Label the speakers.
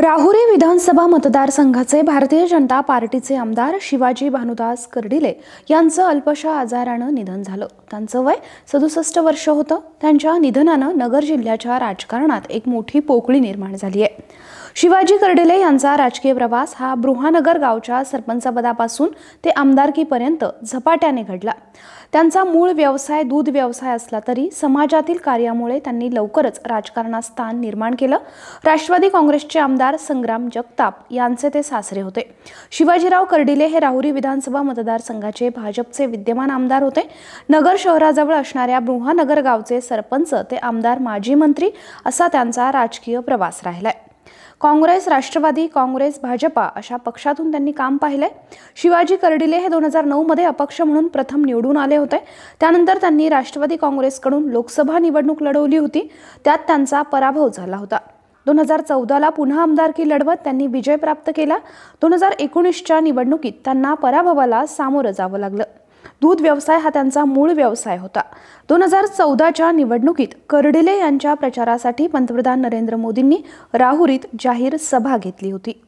Speaker 1: राहुरी विधानसभा मतदारसंघाचे भारतीय जनता पार्टीचे आमदार शिवाजी भानुदास कर्डिले यांचं अल्पशा आजारानं निधन झालं। त्यांचं वय 67 वर्ष होतं। त्यांच्या निधनानं नगर जिल्ह्याच्या राजकारणात एक मोठी पोकळी निर्माण झाली आहे। शिवाजी कर्डिले यांचा राजकीय प्रवास हा बृहानगर गावच्या सरपंचपदापासून ते आमदारकीपर्यंत झपाट्याने घडला। त्यांचा मूळ व्यवसाय दूध व्यवसाय असला तरी समाजातील कार्यामुळे त्यांनी लवकरच राजकारणात स्थान निर्माण केलं। राष्ट्रवादी काँग्रेसचे आमदार संग्राम जगताप यांचे ते सासरे होते। शिवाजीराव कर्डिले हे राहुरी विधानसभा मतदारसंघाचे भाजपचे विद्यमान आमदार होते। नगर शहराजवळ असणाऱ्या बृहानगर गावचे सरपंच ते आमदार माजी मंत्री असा त्यांचा राजकीय प्रवास राहिलाय। काँग्रेस, राष्ट्रवादी काँग्रेस, भाजपा अशा पक्षातून त्यांनी काम पाहिलंय। शिवाजी कर्डिले हे 2009 मध्ये अपक्ष म्हणून प्रथम निवडून आले होते। त्यानंतर त्यांनी राष्ट्रवादी काँग्रेसकडून लोकसभा निवडणूक लढवली होती, त्यात त्यांचा पराभव झाला होता। 2014ला पुन्हा आमदारकी लढवत त्यांनी विजय प्राप्त केला। 2019च्या निवडणुकीत त्यांना पराभवाला सामोरं जावं लागलं। दूध व्यवसाय हा त्यांचा मूळ व्यवसाय होता। 2014च्या निवडणुकीत कर्डिले यांच्या प्रचारासाठी पंतप्रधान नरेंद्र मोदींनी राहुरीत जाहीर सभा घेतली होती।